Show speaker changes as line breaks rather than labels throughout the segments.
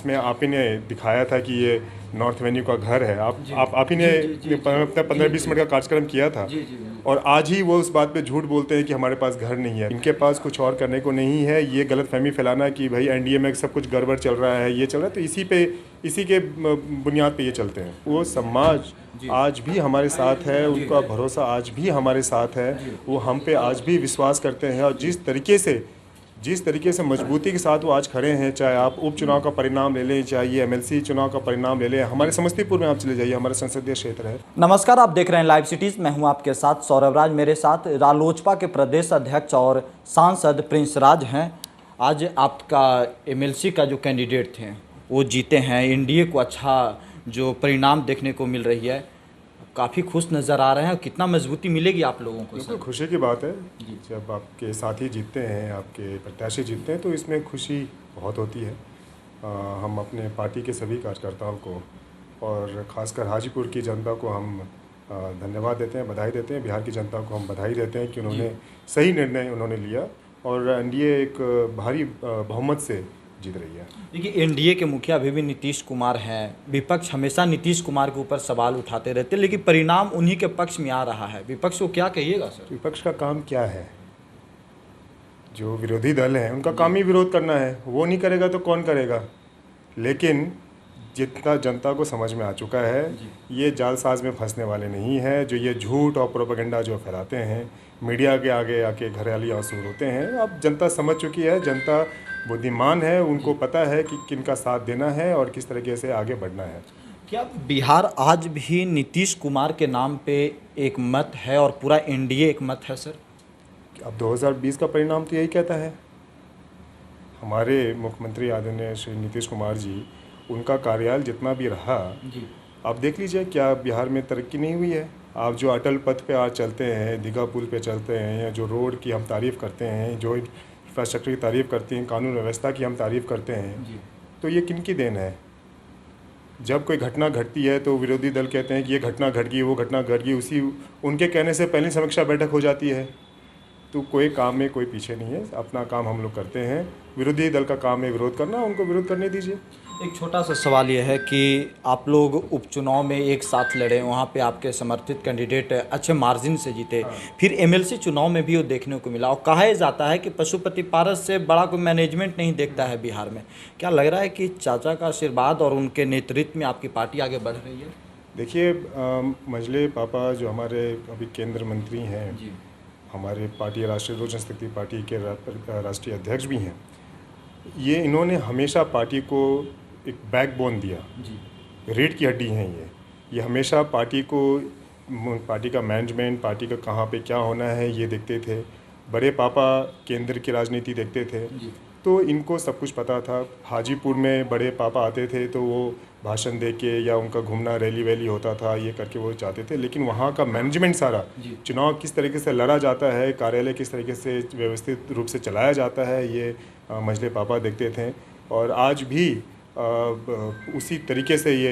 जिसमें आप ही ने दिखाया था कि ये नॉर्थ एवेन्यू का घर है। आप ही ने अपना 15-20 मिनट का कार्यक्रम किया था और आज ही वो उस बात पे झूठ बोलते हैं कि हमारे पास घर नहीं है। इनके पास कुछ और करने को नहीं है। ये गलतफहमी फैलाना कि भाई एनडीए में सब कुछ गड़बड़ चल रहा है, ये चल रहा है, तो इसी के बुनियाद पे ये चलते हैं। वो समाज आज भी हमारे साथ है, उनका भरोसा आज भी हमारे साथ है, वो हम पे आज भी विश्वास करते हैं। और जिस तरीके से मजबूती के साथ वो आज खड़े हैं, चाहे आप उपचुनाव का परिणाम ले लें, चाहे ये एमएलसी चुनाव का परिणाम ले लें, हमारे समस्तीपुर में आप चले जाइए, हमारा संसदीय क्षेत्र है।
नमस्कार, आप देख रहे हैं लाइव सिटीज। मैं हूं आपके साथ सौरभ राज। मेरे साथ रालोचपा के प्रदेश अध्यक्ष और सांसद प्रिंस राज हैं। आज आपका एमएलसी का जो कैंडिडेट थे वो जीते हैं, एनडीए को अच्छा जो परिणाम देखने को मिल रही है, काफ़ी खुश नज़र आ रहे हैं। कितना मजबूती मिलेगी आप लोगों को?
बिल्कुल खुशी की बात है। जब आपके साथी जीतते हैं, आपके प्रत्याशी जीतते हैं, तो इसमें खुशी बहुत होती है। हम अपने पार्टी के सभी कार्यकर्ताओं को और ख़ासकर हाजीपुर की जनता को हम धन्यवाद देते हैं, बधाई देते हैं। बिहार की जनता को हम बधाई देते हैं कि उन्होंने सही निर्णय उन्होंने लिया और एनडीए एक भारी बहुमत से जीत रही है।
देखिए, एनडीए के मुखिया अभी भी नीतीश कुमार हैं। विपक्ष हमेशा नीतीश कुमार के ऊपर सवाल उठाते रहते हैं, लेकिन परिणाम उन्हीं के पक्ष में आ रहा है। विपक्ष को क्या कहिएगा सर?
विपक्ष का काम क्या है? जो विरोधी दल हैं उनका काम ही विरोध करना है। वो नहीं करेगा तो कौन करेगा? लेकिन जितना जनता को समझ में आ चुका है, ये जालसाज में फंसने वाले नहीं है। जो ये झूठ और प्रोपेगेंडा जो फैलाते हैं, मीडिया के आगे आके घरैली आंसू रोते हैं, अब जनता समझ चुकी है। जनता बुद्धिमान है, उनको पता है कि किनका साथ देना है और किस तरीके से आगे बढ़ना है।
क्या बिहार आज भी नीतीश कुमार के नाम पे एक मत है और पूरा एनडीए एक मत है सर?
अब 2020 का परिणाम तो यही कहता है। हमारे मुख्यमंत्री आदरणीय श्री नीतीश कुमार जी, उनका कार्यकाल जितना भी रहा, आप देख लीजिए क्या बिहार में तरक्की नहीं हुई है। आप जो अटल पथ पे आज चलते हैं, दीघा पुल पे चलते हैं, या जो रोड की हम तारीफ़ करते हैं, जो इंफ्रास्ट्रक्चर की तारीफ़ करते हैं, कानून व्यवस्था की हम तारीफ़ करते हैं, तो ये किनकी देन है? जब कोई घटना घटती है तो विरोधी दल कहते हैं कि ये घटना घट गई, वो घटना घट गई, उनके कहने से पहले समीक्षा बैठक हो जाती है। तो कोई काम में कोई पीछे नहीं है, अपना काम हम लोग करते हैं। विरोधी दल का काम है विरोध करना, उनको विरोध करने दीजिए।
एक छोटा सा सवाल ये है कि आप लोग उपचुनाव में एक साथ लड़े, वहाँ पे आपके समर्थित कैंडिडेट अच्छे मार्जिन से जीते, फिर एमएलसी चुनाव में भी वो देखने को मिला। और कहा जाता है कि पशुपति पारस से बड़ा कोई मैनेजमेंट नहीं देखता है बिहार में। क्या लग रहा है कि चाचा का आशीर्वाद और उनके नेतृत्व में आपकी पार्टी आगे बढ़ रही है?
देखिए, मजले पापा जो हमारे अभी केंद्र मंत्री हैं, हमारे पार्टी राष्ट्रीय लोक जनशक्ति पार्टी के राष्ट्रीय अध्यक्ष भी हैं, ये इन्होंने हमेशा पार्टी को एक बैकबोन दिया। रीढ़ की हड्डी हैं ये हमेशा पार्टी का मैनेजमेंट, पार्टी का कहाँ पे क्या होना है ये देखते थे। बड़े पापा केंद्र की राजनीति देखते थे, तो इनको सब कुछ पता था। हाजीपुर में बड़े पापा आते थे तो वो भाषण दे के या उनका घूमना रैली वैली होता था, ये करके वो चाहते थे। लेकिन वहाँ का मैनेजमेंट सारा, चुनाव किस तरीके से लड़ा जाता है, कार्यालय किस तरीके से व्यवस्थित रूप से चलाया जाता है, ये मजले पापा देखते थे। और आज भी उसी तरीके से ये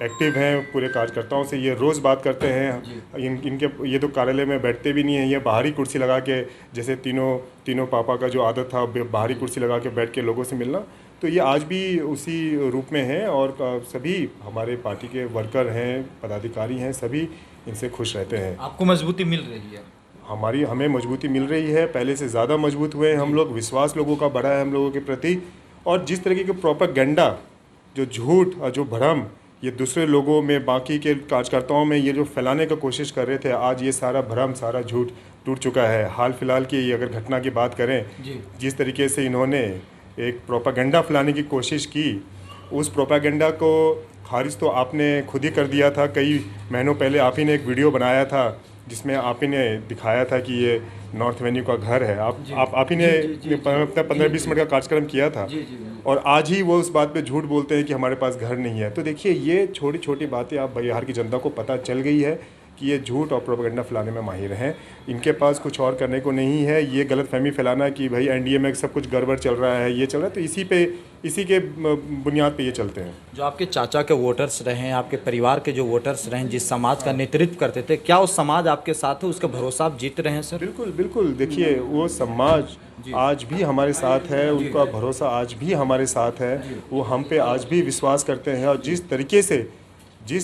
एक्टिव हैं। पूरे कार्यकर्ताओं से ये रोज़ बात करते हैं। इनके ये तो कार्यालय में बैठते भी नहीं हैं, ये बाहरी कुर्सी लगा के, जैसे तीनों पापा का जो आदत था बाहरी कुर्सी लगा के बैठ के लोगों से मिलना, तो ये आज भी उसी रूप में है। और सभी हमारे पार्टी के वर्कर हैं, पदाधिकारी हैं, सभी इनसे खुश रहते हैं।
आपको मजबूती मिल रही है?
हमें मजबूती मिल रही है, पहले से ज़्यादा मजबूत हुए हैं हम लोग। विश्वास लोगों का बढ़ा है हम लोगों के प्रति। और जिस तरीके के प्रोपेगेंडा, जो झूठ और जो भ्रम ये दूसरे लोगों में, बाकी के कार्यकर्ताओं में ये जो फैलाने का कोशिश कर रहे थे, आज ये सारा भ्रम, सारा झूठ टूट चुका है। हाल फिलहाल की अगर घटना की बात करें, जिस तरीके से इन्होंने एक प्रोपेगेंडा फैलाने की कोशिश की, उस प्रोपेगेंडा को खारिज तो आपने खुद ही कर दिया था। कई महीनों पहले आप ही ने एक वीडियो बनाया था जिसमें आप ही ने दिखाया था कि ये नॉर्थ एवेन्यू का घर है। आप ही ने अपना 15-20 मिनट का कार्यक्रम किया था और आज ही वो उस बात पे झूठ बोलते हैं कि हमारे पास घर नहीं है। तो देखिए, ये छोटी छोटी बातें आप बिहार की जनता को पता चल गई है कि ये झूठ और प्रोपेगेंडा फैलाने में माहिर हैं। इनके पास कुछ और करने को नहीं है। ये गलतफहमी फैलाना कि भाई एनडीए में सब कुछ गड़बड़ चल रहा है, ये चल रहा है, तो इसी के बुनियाद पे ये चलते हैं।
जो आपके चाचा के वोटर्स रहे हैं, आपके परिवार के जो वोटर्स रहे हैं, जिस समाज का नेतृत्व करते थे, क्या वो समाज आपके साथ है? उसका भरोसा आप जीत रहे हैं सर?
बिल्कुल बिल्कुल। देखिए, वो समाज आज भी हमारे साथ है, उनका भरोसा आज भी हमारे साथ है, वो हम पे आज भी विश्वास करते हैं। और जिस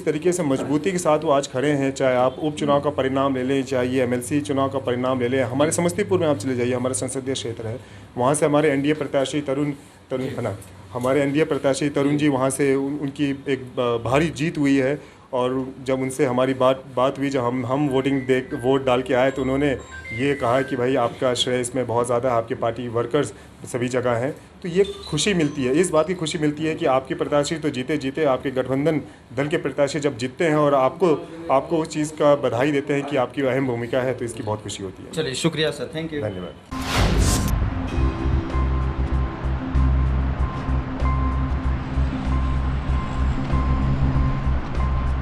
तरीके से मजबूती के साथ वो आज खड़े हैं, चाहे आप उपचुनाव का परिणाम ले लें, चाहे ये एमएलसी चुनाव का परिणाम ले लें, हमारे समस्तीपुर में आप चले जाइए, हमारा संसदीय क्षेत्र है, वहाँ से हमारे एनडीए प्रत्याशी तरुण है ना, हमारे एनडीए प्रत्याशी तरुण जी, वहाँ से उनकी एक भारी जीत हुई है। और जब उनसे हमारी बात हुई, जब हम वोट डाल के आए, तो उन्होंने ये कहा कि भाई आपका श्रेय इसमें बहुत ज़्यादा है, आपके पार्टी वर्कर्स सभी जगह हैं। तो ये खुशी मिलती है, इस बात की खुशी मिलती है कि आपके प्रत्याशी तो जीते आपके गठबंधन दल के प्रत्याशी जब जीतते हैं और आपको उस चीज़ का बधाई देते हैं कि आपकी अहम भूमिका है, तो इसकी बहुत खुशी होती है।
चलिए, शुक्रिया सर, थैंक यू।
धन्यवाद।